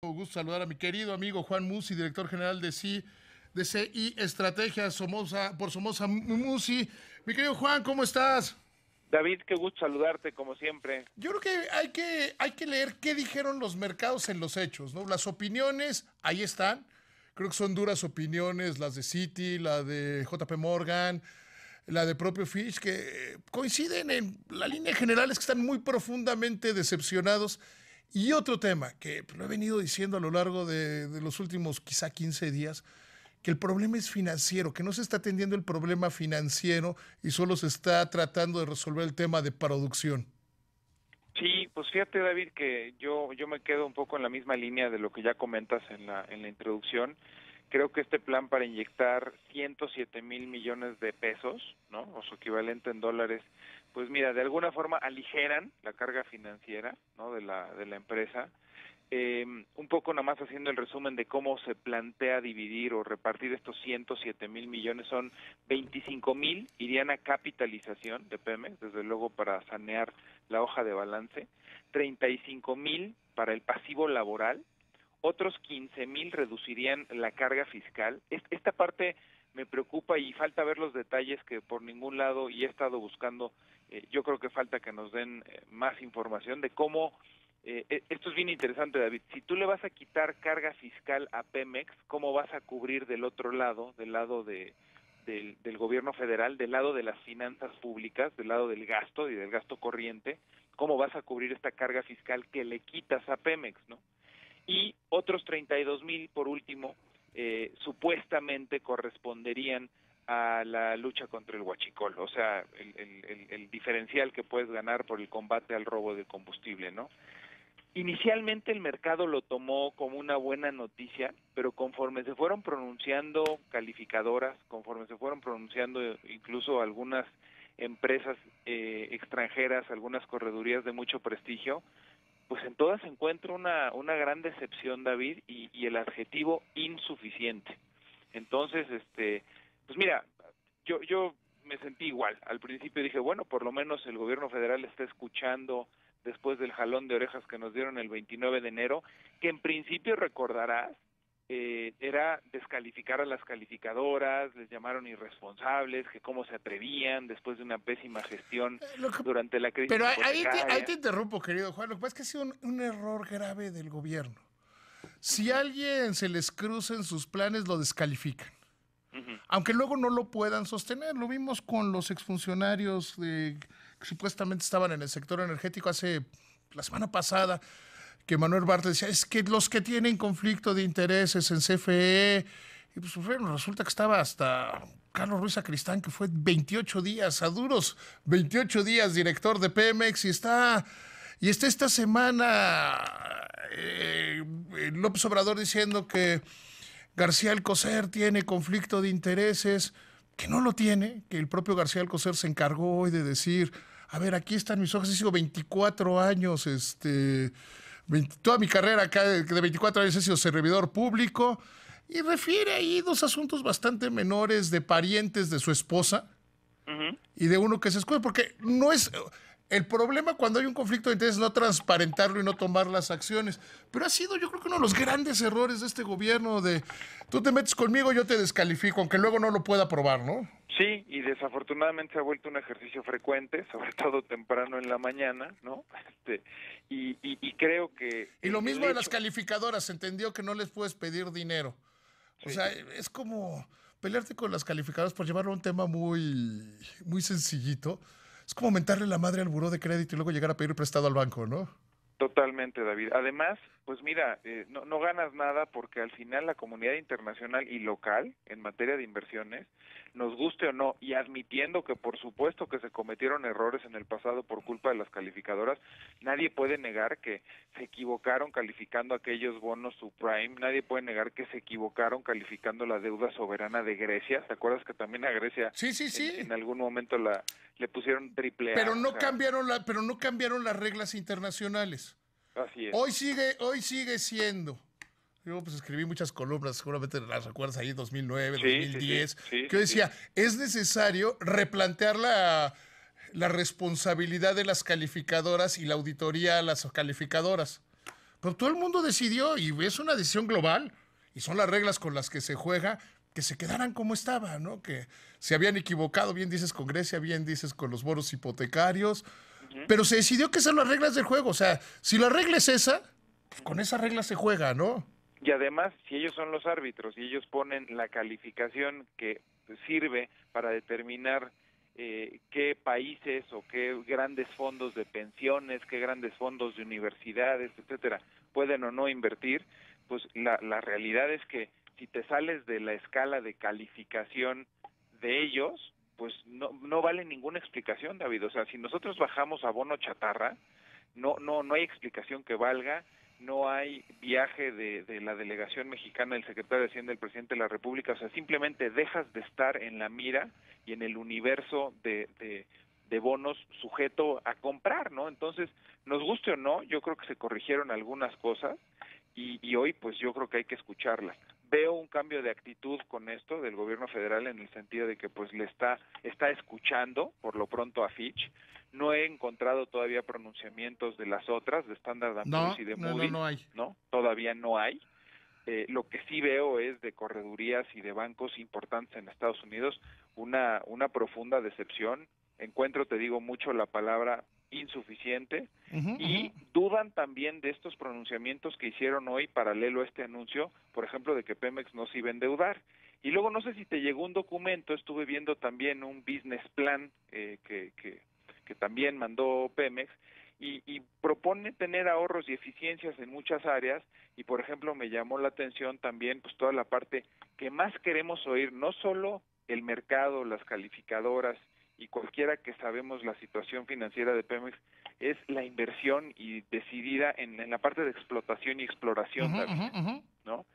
Un gusto saludar a mi querido amigo Juan Musi, director general de CI Estrategia por Somoza Musi. Mi querido Juan, ¿cómo estás? David, qué gusto saludarte como siempre. Yo creo que hay que leer qué dijeron los mercados en los hechos, ¿no? Las opiniones, ahí están. Creo que son duras opiniones, las de Citi, la de JP Morgan, la de propio Fitch, que coinciden en la línea general, es que están muy profundamente decepcionados. Y otro tema que lo he venido diciendo a lo largo de los últimos quizá 15 días, que el problema es financiero, que no se está atendiendo el problema financiero y solo se está tratando de resolver el tema de producción. Sí, pues fíjate David que yo me quedo un poco en la misma línea de lo que ya comentas en la introducción. Creo que este plan para inyectar 107,000 millones de pesos, ¿no? O su equivalente en dólares, pues mira, de alguna forma aligeran la carga financiera, ¿no? De la empresa. Un poco nada más haciendo el resumen de cómo se plantea dividir o repartir estos 107,000 millones, son 25,000 irían a capitalización de Pemex, desde luego para sanear la hoja de balance, 35,000 para el pasivo laboral, otros 15,000 reducirían la carga fiscal. Esta parte me preocupa y falta ver los detalles que por ningún lado, y he estado buscando, yo creo que falta que nos den más información de cómo. Esto es bien interesante, David. Si tú le vas a quitar carga fiscal a Pemex, ¿cómo vas a cubrir del otro lado, del lado del gobierno federal, del lado de las finanzas públicas, del lado del gasto y del gasto corriente? ¿Cómo vas a cubrir esta carga fiscal que le quitas a Pemex, no? Y otros 32,000, por último, supuestamente corresponderían a la lucha contra el huachicol, o sea, el diferencial que puedes ganar por el combate al robo de combustible, ¿no? Inicialmente el mercado lo tomó como una buena noticia, pero conforme se fueron pronunciando calificadoras, conforme se fueron pronunciando incluso algunas empresas extranjeras, algunas corredurías de mucho prestigio, pues en todas se encuentra una gran decepción, David, y el adjetivo insuficiente. Entonces, pues mira, yo me sentí igual. Al principio dije, bueno, por lo menos el gobierno federal está escuchando después del jalón de orejas que nos dieron el 29 de enero, que en principio recordarás, era descalificar a las calificadoras, les llamaron irresponsables, que cómo se atrevían después de una pésima gestión Lo que- durante la crisis pero ahí te hipotecaria. interrumpo, querido Juan. Lo que pasa es que ha sido un error grave del gobierno. Si Ujú, a alguien se les cruza en sus planes, lo descalifican. ujú. Aunque luego no lo puedan sostener. Lo vimos con los exfuncionarios que supuestamente estaban en el sector energético hace la semana pasada, que Manuel Bartlett decía, es que los que tienen conflicto de intereses en CFE, y pues bueno, resulta que estaba hasta Carlos Ruiz Sacristán, que fue 28 días, a duros 28 días director de Pemex, y está esta semana López Obrador diciendo que García Alcocer tiene conflicto de intereses, que no lo tiene, que el propio García Alcocer se encargó hoy de decir, a ver, aquí están mis hojas, he sido 24 años, toda mi carrera acá de 24 años he sido servidor público, y refiere ahí dos asuntos bastante menores de parientes de su esposa, Ujú. y de uno que se escude, porque no es. El problema cuando hay un conflicto de interés es no transparentarlo y no tomar las acciones. Pero ha sido, yo creo que uno de los grandes errores de este gobierno de tú te metes conmigo, yo te descalifico, aunque luego no lo pueda probar, ¿no? Sí, y desafortunadamente se ha vuelto un ejercicio frecuente, sobre todo temprano en la mañana, ¿no? Y creo que Y lo el mismo de las hecho, calificadoras, se entendió que no les puedes pedir dinero. O sí, sea, es como pelearte con las calificadoras por llevarlo a un tema muy sencillito. Es como mentarle la madre al buró de crédito y luego llegar a pedir prestado al banco, ¿no? totalmente, David. Además, pues mira, no ganas nada porque al final la comunidad internacional y local en materia de inversiones, nos guste o no, y admitiendo que por supuesto que se cometieron errores en el pasado por culpa de las calificadoras, nadie puede negar que se equivocaron calificando aquellos bonos subprime, nadie puede negar que se equivocaron calificando la deuda soberana de Grecia. ¿Te acuerdas que también a Grecia Sí, sí, sí. en algún momento le pusieron triple Pero A? O no sea, cambiaron las reglas internacionales. así es. Hoy sigue siendo. Yo pues escribí muchas columnas, seguramente las recuerdas ahí, 2009, Sí, sí, sí, 2010, sí, que yo sí, sí. decía, es necesario replantear la responsabilidad de las calificadoras y la auditoría a las calificadoras. Pero todo el mundo decidió, y es una decisión global, y son las reglas con las que se juega, que se quedaran como estaba, ¿no? Que se habían equivocado, bien dices con Grecia, bien dices con los bonos hipotecarios, Ujú, pero se decidió que esas son las reglas del juego. O sea, si la regla es esa, pues con ujú. esa regla se juega, ¿no? Y además, si ellos son los árbitros y ellos ponen la calificación que sirve para determinar qué países o qué grandes fondos de pensiones, qué grandes fondos de universidades, etcétera, pueden o no invertir, pues la realidad es que si te sales de la escala de calificación de ellos, pues no vale ninguna explicación, David. O sea, si nosotros bajamos a bono chatarra, no hay explicación que valga, no hay viaje de la delegación mexicana, del secretario de Hacienda, del presidente de la República, o sea, simplemente dejas de estar en la mira y en el universo de bonos sujeto a comprar, ¿no? Entonces, nos guste o no, yo creo que se corrigieron algunas cosas y hoy pues yo creo que hay que escucharlas. Veo un cambio de actitud con esto del gobierno federal en el sentido de que pues le está escuchando por lo pronto a Fitch. No he encontrado todavía pronunciamientos de las otras, de Standard and Poor's No, y de no, no, Moody's, no hay. ¿no? Todavía no hay. Lo que sí veo es de corredurías y de bancos importantes en Estados Unidos una profunda decepción. Encuentro, te digo, mucho la palabra insuficiente Ujú, ujú. y dudan también de estos pronunciamientos que hicieron hoy paralelo a este anuncio, por ejemplo, de que Pemex no se iba a endeudar. Y luego no sé si te llegó un documento, estuve viendo también un business plan que también mandó Pemex y propone tener ahorros y eficiencias en muchas áreas y por ejemplo me llamó la atención también pues toda la parte que más queremos oír, no solo el mercado, las calificadoras y cualquiera que sabemos la situación financiera de Pemex, es la inversión y decidida en la parte de explotación y exploración, Ujú, David, ujú, ujú. ¿no?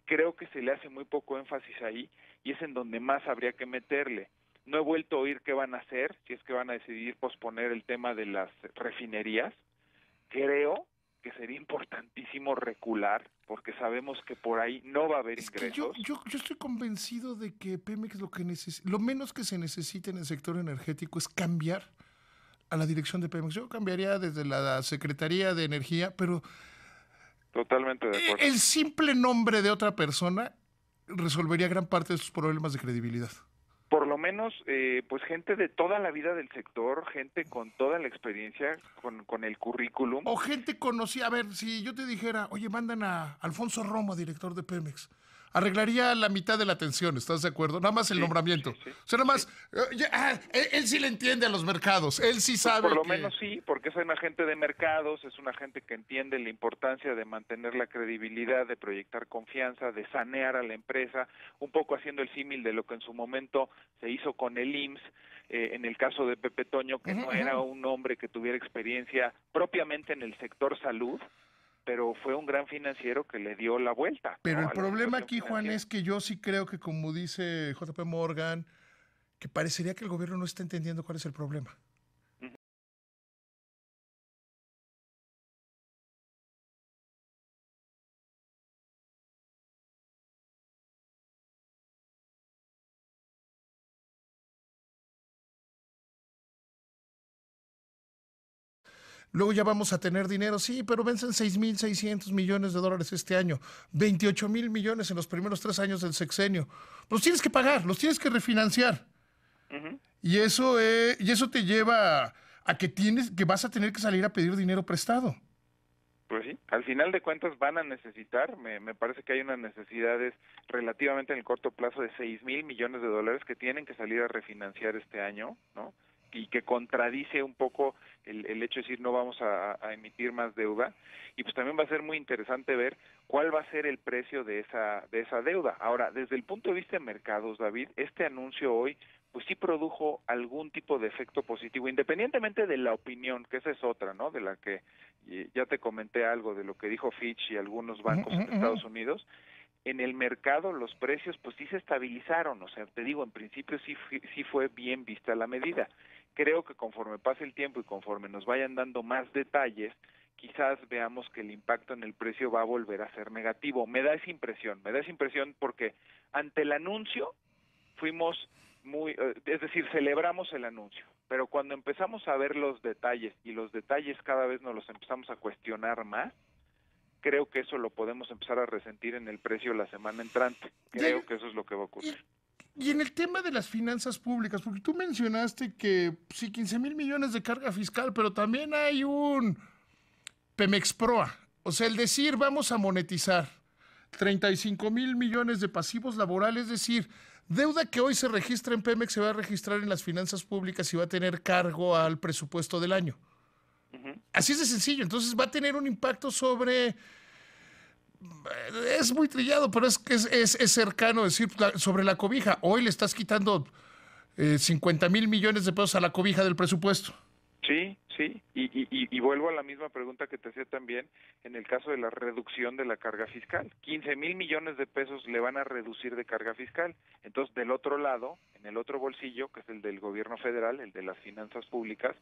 Creo que se le hace muy poco énfasis ahí y es en donde más habría que meterle. No he vuelto a oír qué van a hacer, si es que van a decidir posponer el tema de las refinerías. Creo que sería importantísimo recular, porque sabemos que por ahí no va a haber Es que yo, ingresos. yo, yo estoy convencido de que Pemex lo menos que se necesita en el sector energético es cambiar a la dirección de Pemex. Yo cambiaría desde la Secretaría de Energía, pero Totalmente de acuerdo. el simple nombre de otra persona resolvería gran parte de sus problemas de credibilidad. Por lo menos, pues gente de toda la vida del sector, gente con toda la experiencia, con el currículum. O gente conocida. A ver, si yo te dijera, oye, mandan a Alfonso Romo, director de Pemex, arreglaría la mitad de la atención, ¿estás de acuerdo? Nada más el Sí, nombramiento. sí, O sí, sea, nada sí. más, él sí le entiende a los mercados, él sí Pues por sabe lo que... menos sí, porque es un agente de mercados, es un agente que entiende la importancia de mantener la credibilidad, de proyectar confianza, de sanear a la empresa, un poco haciendo el símil de lo que en su momento se hizo con el IMSS, en el caso de Pepe Toño, que Ujú, no era ujú. un hombre que tuviera experiencia propiamente en el sector salud, pero fue un gran financiero que le dio la vuelta, Pero ¿no? el A la problema situación aquí, Juan, financiera. es que yo sí creo que, como dice JP Morgan, que parecería que el gobierno no está entendiendo cuál es el problema. Ujú. Luego ya vamos a tener dinero, sí, pero vencen 6,600 millones de dólares este año, 28,000 millones en los primeros 3 años del sexenio. Los tienes que pagar, los tienes que refinanciar. Ujú. Y eso te lleva a que vas a tener que salir a pedir dinero prestado. Pues sí, al final de cuentas van a necesitar, me parece que hay unas necesidades relativamente en el corto plazo de 6,000 millones de dólares que tienen que salir a refinanciar este año, ¿no? Y que contradice un poco el hecho de decir no vamos a emitir más deuda. Y pues también va a ser muy interesante ver cuál va a ser el precio de esa deuda. Ahora, desde el punto de vista de mercados, David, este anuncio hoy pues sí produjo algún tipo de efecto positivo, independientemente de la opinión, que esa es otra, ¿no? De la que ya te comenté algo de lo que dijo Fitch y algunos Ujú, bancos ujú, en ujú. Estados Unidos. En el mercado los precios pues sí se estabilizaron, o sea, te digo, en principio sí fue bien vista la medida. Creo que conforme pase el tiempo y conforme nos vayan dando más detalles, quizás veamos que el impacto en el precio va a volver a ser negativo. Me da esa impresión porque ante el anuncio fuimos es decir, celebramos el anuncio, pero cuando empezamos a ver los detalles y los detalles cada vez nos los empezamos a cuestionar más, creo que eso lo podemos empezar a resentir en el precio la semana entrante. Creo que eso es lo que va a ocurrir. Y en el tema de las finanzas públicas, porque tú mencionaste que sí, 15,000 millones de carga fiscal, pero también hay un Pemex Proa. O sea, el decir vamos a monetizar 35,000 millones de pasivos laborales, es decir, deuda que hoy se registra en Pemex se va a registrar en las finanzas públicas y va a tener cargo al presupuesto del año. Así es de sencillo. Entonces va a tener un impacto sobre... Es muy trillado, pero es cercano decir sobre la cobija. Hoy le estás quitando 50,000 millones de pesos a la cobija del presupuesto. Sí, sí, y vuelvo a la misma pregunta que te hacía también en el caso de la reducción de la carga fiscal. 15,000 millones de pesos le van a reducir de carga fiscal. Entonces, del otro lado, en el otro bolsillo, que es el del gobierno federal, el de las finanzas públicas,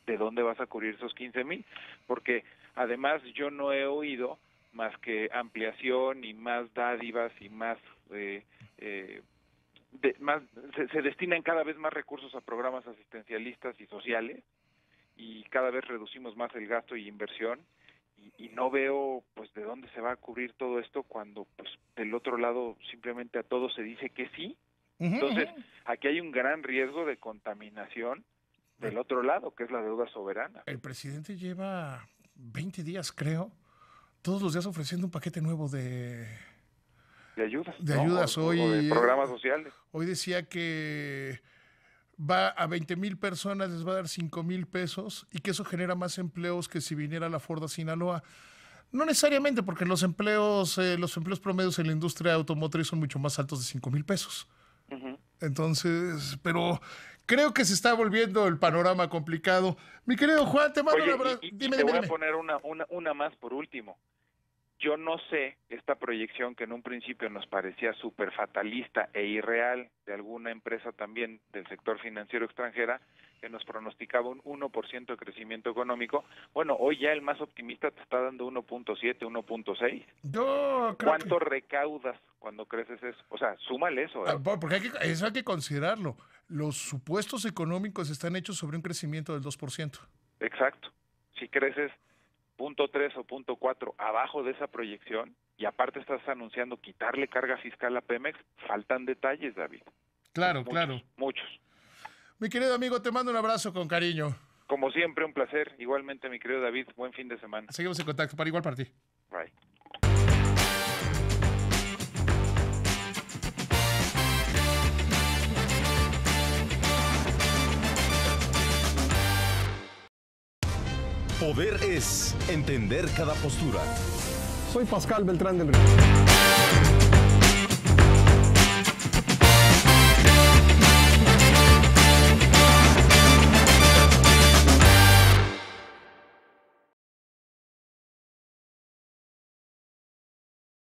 ¿de dónde vas a cubrir esos 15,000? Porque además yo no he oído más que ampliación y más dádivas y más... se destinan cada vez más recursos a programas asistencialistas y sociales, y cada vez reducimos más el gasto y inversión, y no veo pues de dónde se va a cubrir todo esto cuando pues del otro lado simplemente a todos se dice que sí. Entonces aquí hay un gran riesgo de contaminación del otro lado, que es la deuda soberana. El presidente lleva 20 días, creo, todos los días ofreciendo un paquete nuevo de ayudas. De ayudas. O de programas sociales. Hoy decía que va a 20,000 personas, les va a dar 5,000 pesos y que eso genera más empleos que si viniera la Ford a Sinaloa. No necesariamente, porque los empleos promedios en la industria automotriz son mucho más altos de 5,000 pesos. Entonces, pero creo que se está volviendo el panorama complicado. Mi querido Juan, te mando un abrazo. Dime. Voy a poner una más por último. Yo no sé, esta proyección que en un principio nos parecía súper fatalista e irreal de alguna empresa también del sector financiero extranjera, que nos pronosticaba un 1% de crecimiento económico, bueno, hoy ya el más optimista te está dando 1.7, 1.6. ¿Cuánto recaudas cuando creces eso? O sea, súmale eso. Porque eso hay que considerarlo. Los supuestos económicos están hechos sobre un crecimiento del 2%. Exacto. Si creces 0.3 o 0.4 abajo de esa proyección y aparte estás anunciando quitarle carga fiscal a Pemex, faltan detalles, David. Claro, claro. Muchos. Mi querido amigo, te mando un abrazo con cariño. Como siempre, un placer. Igualmente, mi querido David, buen fin de semana. Seguimos en contacto, para igual para ti. Bye. Poder es entender cada postura. Soy Pascal Beltrán del Río.